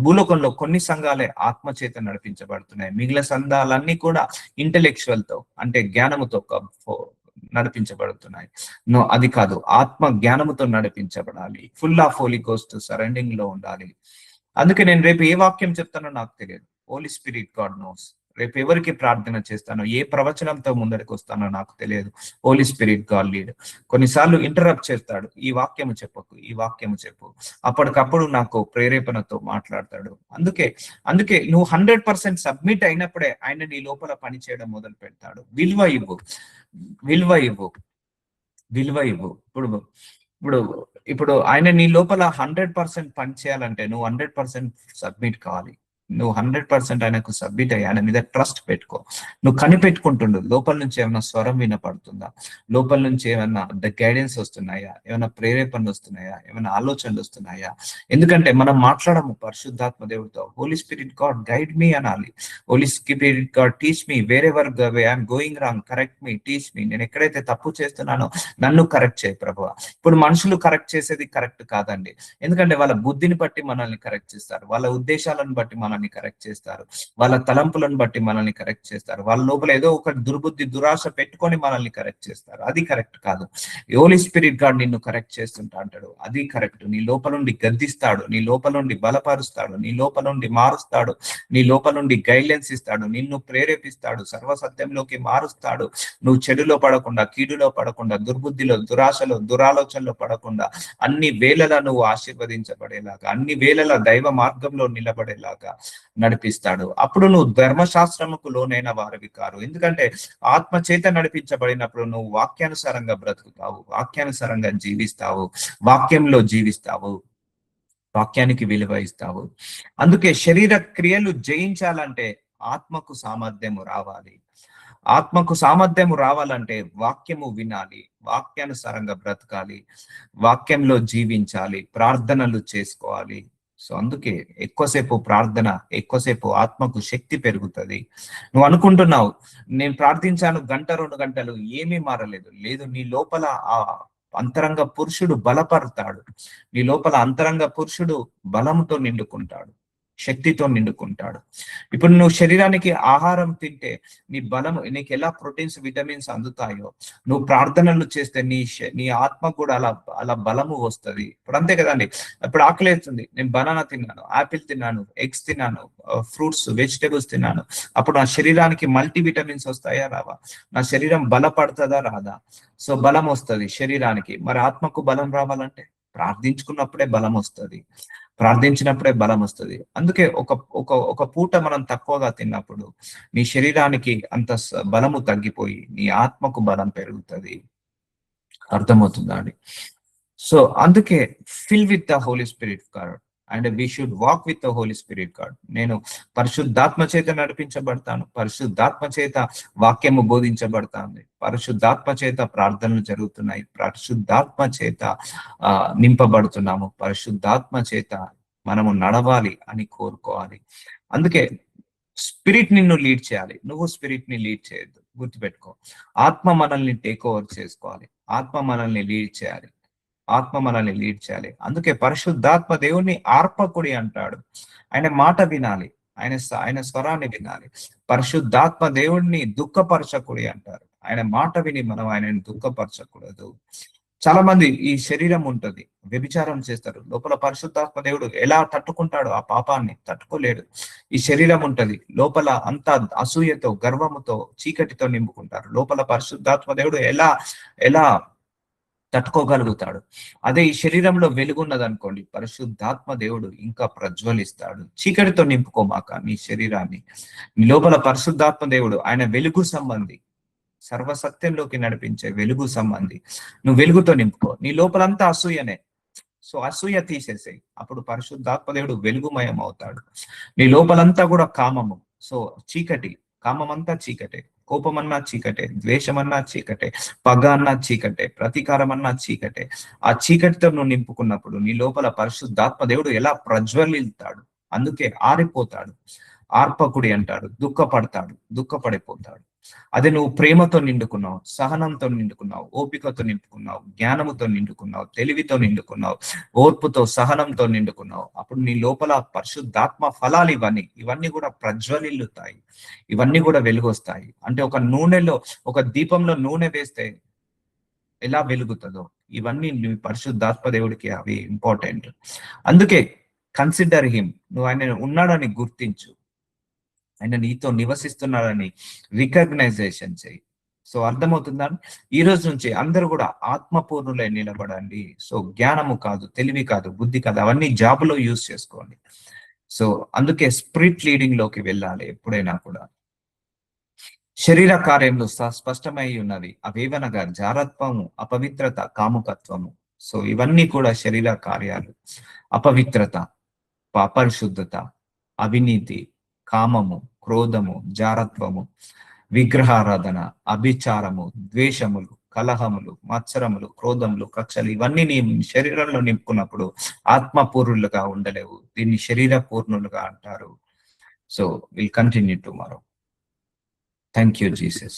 భూలోకంలో కొన్ని సంఘాలే ఆత్మ చేత నడిపించబడుతున్నాయి, మిగిలిన సంఘాలన్నీ కూడా ఇంటెలెక్చువల్ తో, అంటే జ్ఞానముతో నడిపించబడుతున్నాయి. నో, అది కాదు. ఆత్మ జ్ఞానముతో నడిపించబడాలి, full of holy ghost surrounding లో ఉండాలి. అందుకే నేను రేపు ఏ వాక్యం చెప్తానో నాకు తెలియదు, హోలీ స్పిరిట్ గాడ్ నోస్. రేపు ఎవరికి ప్రార్థన చేస్తానో, ఏ ప్రవచనంతో ముందరికి వస్తానో నాకు తెలియదు, హోలీ స్పిరిట్ గాడ్ లీడ్. కొన్నిసార్లు ఇంటరప్ట్ చేస్తాడు, ఈ వాక్యము చెప్పకు, ఈ వాక్యము చెప్పు, అప్పటికప్పుడు నాకు ప్రేరేపణతో మాట్లాడతాడు. అందుకే నువ్వు 100% సబ్మిట్ అయినప్పుడే ఆయన నీ లోపల పని చేయడం మొదలు పెడతాడు. విలువ ఇవ్వు. విలువ ఇవ్వు. ఇప్పుడు ఇప్పుడు ఇప్పుడు ఆయన నీ లోపల 100% పని చేయాలంటే నువ్వు 100% సబ్మిట్ కావాలి. నువ్వు 100% ఆయనకు సబ్మిట్ అయ్యి ఆయన మీద ట్రస్ట్ పెట్టుకో. నువ్వు కనిపెట్టుకుంటుండు లోపల నుంచి ఏమైనా స్వరం వినపడుతుందా, లోపల నుంచి ఏమైనా గైడెన్స్ వస్తున్నాయా, ఏమైనా ప్రేరేపణలు వస్తున్నాయా, ఏమైనా ఆలోచనలు వస్తున్నాయా. ఎందుకంటే మనం మాట్లాడము పరిశుద్ధాత్మ దేవుడితో. Holy spirit God guide me అనాలి. Holy spirit God teach me wherever I'm going wrong correct me teach me. నేను ఎక్కడైతే తప్పు చేస్తున్నానో నన్ను కరెక్ట్ చేయి ప్రభువా. ఇప్పుడు మనుషులు కరెక్ట్ చేసేది కరెక్ట్ కాదండి. ఎందుకంటే వాళ్ళ బుద్ధిని బట్టి మనల్ని కరెక్ట్ చేస్తారు, వాళ్ళ ఉద్దేశాలను బట్టి మనల్ని కరెక్ట్ చేస్తారు, వాళ్ళ తలంపులను బట్టి మనల్ని కరెక్ట్ చేస్తారు, వాళ్ళ లోపల ఏదో ఒక దుర్బుద్ధి దురాశ పెట్టుకొని మనల్ని కరెక్ట్ చేస్తారు. అది కరెక్ట్ కాదు. హోలీ స్పిరిట్ గాడ్ నిన్ను కరెక్ట్ చేస్తుంటా అంటాడు, అది కరెక్ట్. నీ లోపల నుండి గద్దిస్తాడు, నీ లోపల నుండి బలపరుస్తాడు, నీ లోపల నుండి మారుస్తాడు, నీ లోపల నుండి గైడ్లైన్స్ ఇస్తాడు, నిన్ను ప్రేరేపిస్తాడు, సర్వసత్యంలోకి మారుస్తాడు. నువ్వు చెడులో పడకుండా, కీడులో పడకుండా, దుర్బుద్ధిలో, దురాశలో, దురాలోచనలో పడకుండా అన్ని వేళలా నువ్వు ఆశీర్వదించబడేలాగా, అన్ని వేళలా దైవ మార్గంలో నిలబడేలాగా నడిపిస్తాడు. అప్పుడు నువ్వు ధర్మశాస్త్రముకు లోనైన వారివి కారు. ఎందుకంటే ఆత్మ చేత నడిపించబడినప్పుడు నువ్వు వాక్యానుసారంగా బ్రతుకుతావు, వాక్యానుసారంగా జీవిస్తావు, వాక్యంలో జీవిస్తావు, వాక్యానికి విలువ ఇస్తావు. అందుకే శరీర క్రియలు జయించాలంటే ఆత్మకు సామర్థ్యము రావాలి. ఆత్మకు సామర్థ్యము రావాలంటే వాక్యము వినాలి, వాక్యానుసారంగా బ్రతకాలి, వాక్యంలో జీవించాలి, ప్రార్థనలు చేసుకోవాలి. సో అందుకే ఎక్కువసేపు ప్రార్థన, ఎక్కువసేపు ఆత్మకు శక్తి పెరుగుతుంది. నువ్వు అనుకుంటున్నావు నేను ప్రార్థించాను 1-2 గంటలు ఏమీ మారలేదు. లేదు, నీ లోపల ఆ అంతరంగ పురుషుడు బలపడతాడు, నీ లోపల అంతరంగ పురుషుడు బలముతో నిండుకుంటాడు, శక్తితో నిండుకుంటాడు. ఇప్పుడు నువ్వు శరీరానికి ఆహారం తింటే నీ బలం, నీకు ఎలా ప్రోటీన్స్ విటమిన్స్ అందుతాయో, నువ్వు ప్రార్థనలు చేస్తే నీ ఆత్మ కూడా అలా అలా బలము వస్తుంది. ఇప్పుడు అంతే కదండి. ఇప్పుడు ఆకలి అవుతుంది, నేను బనానా తిన్నాను, ఆపిల్ తిన్నాను, ఎగ్స్ తిన్నాను, ఫ్రూట్స్ వెజిటేబుల్స్ తిన్నాను, అప్పుడు నా శరీరానికి మల్టీ విటమిన్స్ వస్తాయా రావా, నా శరీరం బలపడుతుందా రాదా. సో బలం వస్తుంది శరీరానికి. మరి ఆత్మకు బలం రావాలంటే ప్రార్థించుకున్నప్పుడే బలం వస్తుంది, ప్రార్థించినప్పుడే బలం వస్తుంది. అందుకే ఒక ఒక ఒక పూట మనం తక్కువగా తిన్నప్పుడు నీ శరీరానికి అంత బలము తగ్గిపోయి నీ ఆత్మకు బలం పెరుగుతుంది. అర్థమవుతుందా అండి? సో అందుకే fill with the Holi spirit God and we should walk with the Holi spirit God. నేను పరిశుద్ధాత్మ చేత నడిపించబడతాను, పరిశుద్ధాత్మ చేత వాక్యము బోధించబడతాను, పరిశుద్ధాత్మ చేత ప్రార్థనలు జరుగుతున్నాయి, పరిశుద్ధాత్మ చేత నింపబడుతున్నాము, పరిశుద్ధాత్మ చేత మనము నడవాలి అని కోరుకోవాలి. అందుకే స్పిరిట్ నిన్ను లీడ్ చేయాలి, నువ్వు స్పిరిట్ ని లీడ్ చేయొద్దు. గుర్తుపెట్టుకో, ఆత్మ మనల్ని టేక్ ఓవర్ చేసుకోవాలి, ఆత్మ మనల్ని లీడ్ చేయాలి, ఆత్మ మనల్ని లీడ్ చేయాలి. అందుకే పరిశుద్ధాత్మ దేవుణ్ణి ఆర్పకుడి అంటాడు. ఆయన మాట వినాలి, ఆయన స్వరాన్ని వినాలి. పరిశుద్ధాత్మ దేవుణ్ణి దుఃఖపరచకుడి అంటారు. ఆయన మాట విని మనం ఆయనని దుఃఖపరచకూడదు. చాలా మంది ఈ శరీరం ఉంటది, వ్యభిచారం చేస్తారు, లోపల పరిశుద్ధాత్మ దేవుడు ఎలా తట్టుకుంటాడు ఆ పాపాన్ని? తట్టుకోలేడు. ఈ శరీరం ఉంటది, లోపల అంతా అసూయతో, గర్వముతో, చీకటితో నింపుకుంటారు. లోపల పరిశుద్ధాత్మ దేవుడు ఎలా ఎలా తట్టుకోగలుగుతాడు? అదే ఈ శరీరంలో వెలుగున్నది అనుకోండి, పరిశుద్ధాత్మ దేవుడు ఇంకా ప్రజ్వలిస్తాడు. చీకటితో నింపుకోమాక నీ శరీరాన్ని. నీ లోపల పరిశుద్ధాత్మ దేవుడు ఆయన వెలుగు సంబంధి, సర్వసత్యంలోకి నడిపించే వెలుగు సంబంధి. నువ్వు వెలుగుతో నింపుకో. నీ లోపలంతా అసూయనే, సో అసూయ తీసేసేయి, అప్పుడు పరిశుద్ధాత్మ దేవుడు వెలుగుమయం అవుతాడు. నీ లోపలంతా కూడా కామము, సో చీకటి, కామమంతా చీకటే, కోపమన్నా చీకటే, ద్వేషమన్నా చీకటే, పగ అన్నా చీకటే, ప్రతీకారం అన్నా చీకటే. ఆ చీకటితో నువ్వు నింపుకున్నప్పుడు నీ లోపల పరిశుద్ధాత్మ దేవుడు ఎలా ప్రజ్వలిస్తాడు? అందుకే ఆరిపోతాడు, ఆర్పకుడి అంటాడు, దుఃఖపడతాడు, దుఃఖపడిపోతాడు. అదే నువ్వు ప్రేమతో నిండుకున్నావు, సహనంతో నిండుకున్నావు, ఓపికతో నింపుకున్నావు, జ్ఞానముతో నిండుకున్నావు, తెలివితో నిండుకున్నావు, ఓర్పుతో, సహనంతో నిండుకున్నావు, అప్పుడు నీ లోపల పరిశుద్ధాత్మ ఫలాలు ఇవన్నీ కూడా ప్రజ్వలిల్లుతాయి, ఇవన్నీ కూడా వెలుగొస్తాయి. అంటే ఒక నూనెలో, ఒక దీపంలో నూనె వేస్తే ఎలా వెలుగుతుందో, ఇవన్నీ పరిశుద్ధాత్మ దేవుడికి అవి ఇంపార్టెంట్. అందుకే కన్సిడర్ హిమ్, నువ్వు ఆయన ఉన్నాడని గుర్తించు, ఆయన నీతో నివసిస్తున్నాడని రికగ్నైజేషన్ చేయి. సో అర్థమవుతుందా? ఈ రోజు నుంచి అందరూ కూడా ఆత్మపూర్ణులై నిలబడండి. సో జ్ఞానము కాదు, తెలివి కాదు, బుద్ధి కాదు, అవన్నీ జాబులో యూజ్ చేసుకోండి. సో అందుకే స్పిరిట్ లీడింగ్ లోకి వెళ్ళాలి ఎప్పుడైనా కూడా. శరీర కార్యంలో స్పష్టమై ఉన్నవి. అవేవనగా జారత్వము, అపవిత్రత, కాముకత్వము. సో ఇవన్నీ కూడా శరీర కార్యాలు. అపవిత్రత, అపరిశుద్ధత, అవినీతి, కామము, క్రోధము, జారత్వము, విగ్రహారాధన, అభిచారము, ద్వేషములు, కలహములు, మత్సరములు, క్రోధములు, కక్షలు, ఇవన్నీ నీ శరీరంలో నింపుకున్నప్పుడు ఆత్మపూర్ణులుగా ఉండలేవు. దీన్ని శరీర పూర్ణులుగా అంటారు. So will continue tomorrow. Thank you, Jesus.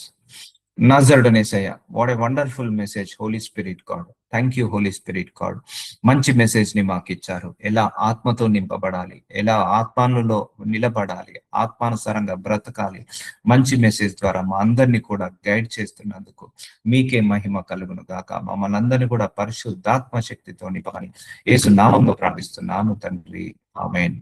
Nazardanesaya, what a wonderful message, Holy Spirit God. Thank you, Holy Spirit God. మంచి మెసేజ్ ని మాకు ఇచ్చారు. ఎలా ఆత్మతో నింపబడాలి, ఎలా ఆత్మలో నిలబడాలి, ఆత్మానుసారంగా బ్రతకాలి. మంచి మెసేజ్ ద్వారా మా అందరినీ కూడా గైడ్ చేస్తున్నందుకు మీకే మహిమ కలుగును గాక. మమ్మల్ని అందరినీ కూడా పరిశుద్ధాత్మ శక్తితో నింపమని యేసు నామములో ప్రార్థిస్తున్నాము తండ్రి. ఆమేన్.